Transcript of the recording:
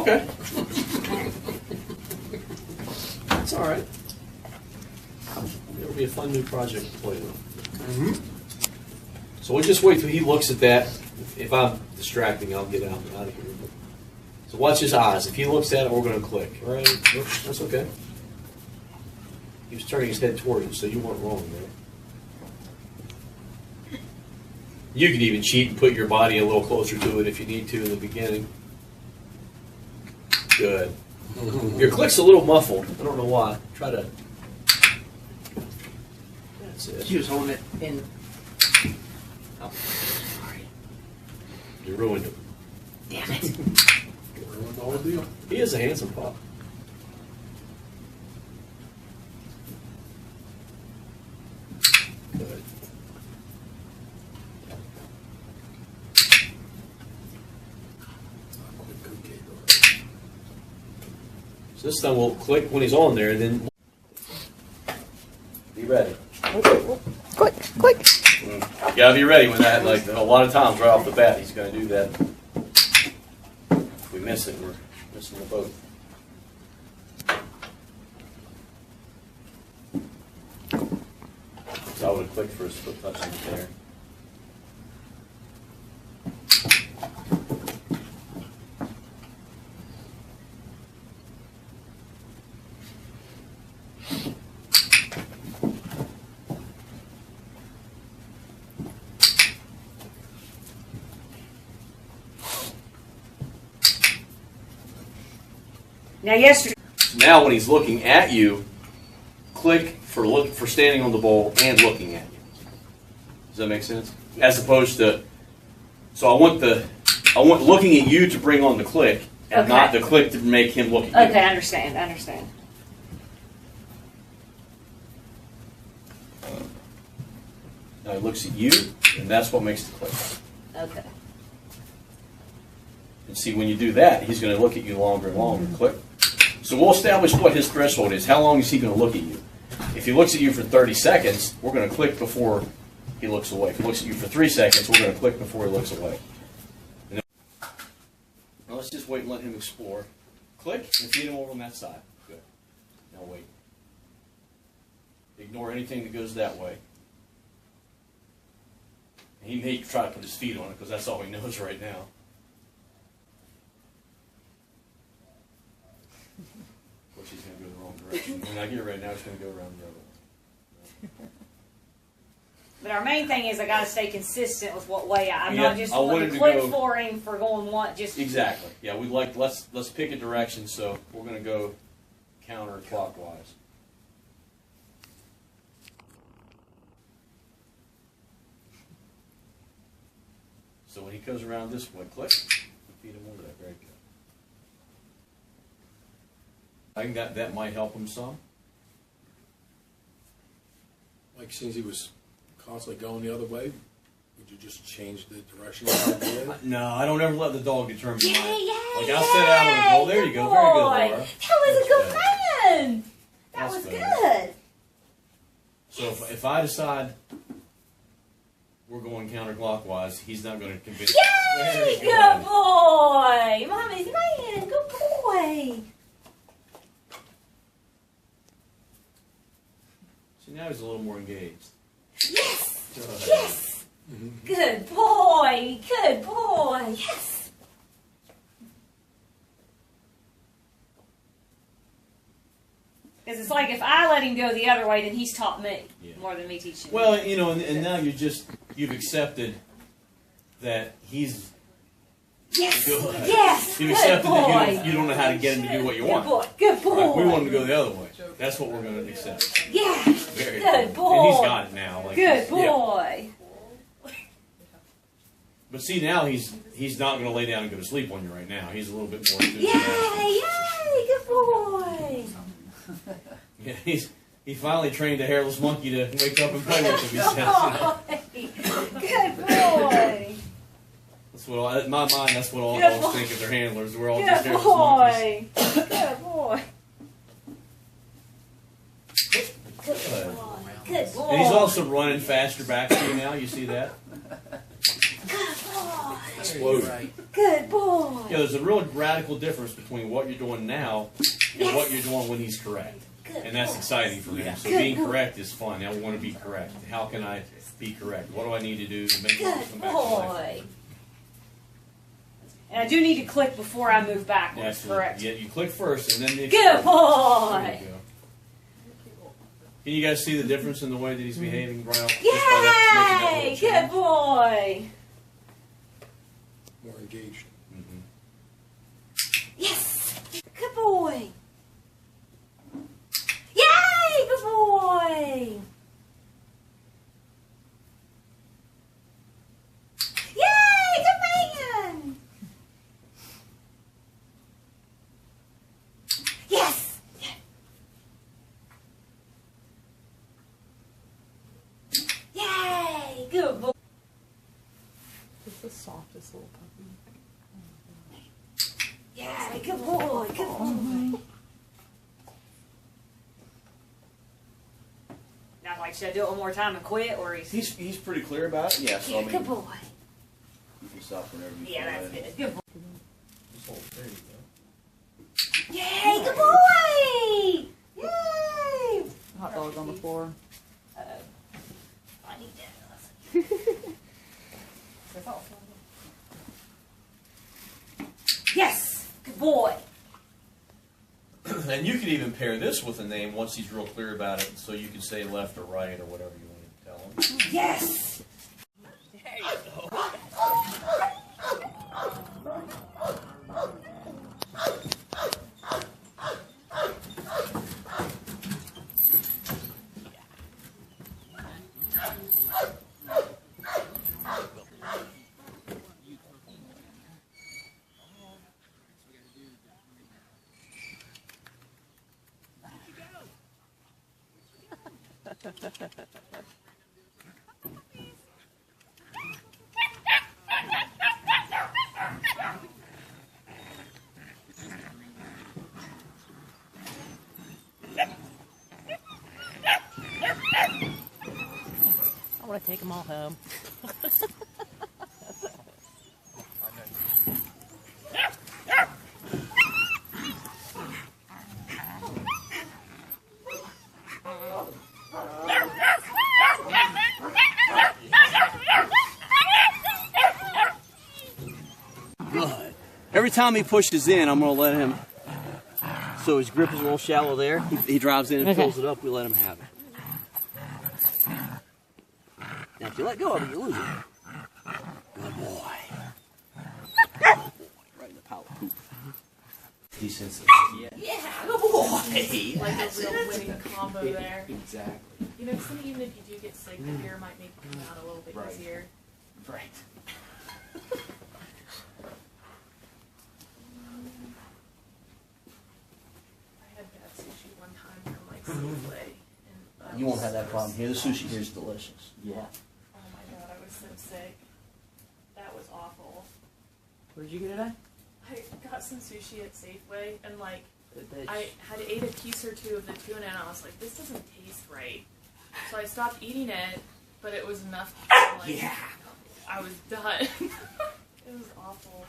Okay. That's all right. It'll be a fun new project to play with. So we'll just wait till he looks at that. If I'm distracting, I'll get out of here. So watch his eyes. If he looks at it, we're going to click. All right? That's okay. He was turning his head towards it, so you weren't wrong there. You can even cheat and put your body a little closer to it if you need to in the beginning. Good. Your click's a little muffled. I don't know why. Try to... That's it. She was holding it in. Oh, sorry. You ruined him. Damn it. Ruined all the deal. He is a handsome pup. Good. So this time we'll click when he's on there, and then be ready. Click, click. You gotta be ready when that, like, a lot of times right off the bat, he's gonna do that. If we miss it, we're missing the boat. So I would have clicked for his foot touching there. Now, yesterday. Now, when he's looking at you, click for standing on the bowl and looking at you. Does that make sense? As opposed to, so I want looking at you to bring on the click, and Okay. not the click to make him look at you. Okay, I understand. I understand. Now he looks at you, and that's what makes the click. Okay. And see, when you do that, he's going to look at you longer and longer. Click. So we'll establish what his threshold is. How long is he going to look at you? If he looks at you for 30 seconds, we're going to click before he looks away. If he looks at you for 3 seconds, we're going to click before he looks away. Now let's just wait and let him explore. Click and feed him over on that side. Good. Now wait. Ignore anything that goes that way. He may try to put his feet on it because that's all he knows right now. Of course, he's going to go the wrong direction. When I get it right now, he's going to go around the other way. But our main thing is I got to stay consistent with what way I'm Yeah, not just I going wanted to to click go- for him for going one. Just Exactly. Yeah, we'd like let's pick a direction. So we're going to go counterclockwise. So when he goes around this way, click, and feed him over that. Very good. I think that might help him some. Like since he was constantly going the other way, would you just change the direction of the did? No, I don't ever let the dog determine yay, mine. yay, Like I'll set out on the goal. There you go. Very good, Laura. That was a good plan. That That's was better. good. So if I decide we're going counterclockwise, he's not going to convince me. Yay! Good boy. Mommy's man. Good boy. See, now he's a little more engaged. Yes. Good. Yes. Good boy. Good boy. Yes. Because it's like if I let him go the other way, then he's taught me more than me teaching him. Well, you know, and now you've accepted that he's yes. good. Yes. You've Good accepted boy. that you don't know how to get him to do what you Good want. boy. Good boy. Like, we want him to go the other way. That's what we're going to accept. Yeah. Very Good boy. And he's got it now. Like, Good yeah. boy. But see, now he's not going to lay down and go to sleep on you right now. He's a little bit more enthusiastic. Yay! Yay! Good boy. Yeah, he finally trained a hairless monkey to wake up and play with him. He says, Good boy. That's what in my mind. That's what all Good dogs boy. think of their handlers. We're all Good just hairless monkeys. boy. Good boy. Good. Good boy. And he's also running faster back to you now. You see that? Good boy. Explosion. Good boy. Yeah, there's a real radical difference between what you're doing now and what you're doing when he's correct. And that's exciting for him. So being correct is fun. I want to be correct. How can I be correct? What do I need to do to make it Good come back to life? boy. And I do need to click before I move backwards, Absolutely. correct? Yeah, you click first and then the Good There boy. you go. Can you guys see the difference in the way that he's behaving right off? Yay! Good boy. More engaged. Yes. Good boy. Yay! Good boy. Yay! Good man. Yes. Yay! Good boy. Just the softest little puppy. Yay! Good boy. Good boy. Now, like, should I do it one more time and quit, or is He's pretty clear about it. Yeah, so I mean, good boy? you can stop whenever you Yeah, feel that's ready. good. Good boy. Just hold it. There you go. Yay! Good boy! Yay! Hot dog on the floor. I need that. Yes! Good boy! And you could even pair this with a name once he's real clear about it, so you can say left or right or whatever you want to tell him. Yes! I want to take them all home. Good. Every time he pushes in, I'm going to let him. So his grip is a little shallow there. He drives in and Okay. pulls it up. We let him have it. Now, if you let go of it, you lose it. Good boy. Good boy. Right in the power poop. Desensitive. Yeah! Good boy! Like a real winning combo there. Exactly. You know, something even if you do get sick, the beer might make it come out a little bit Right. easier. Right. I had bad sushi one time from like Safeway. And You won't have that problem here. The sushi here is delicious. Yeah. Oh my god, I was so sick. That was awful. Where did you get it at? I got some sushi at Safeway and like I had ate a piece or two of the tuna and I was like, this doesn't taste right. So I stopped eating it, but it was enough to like I was done. It was awful.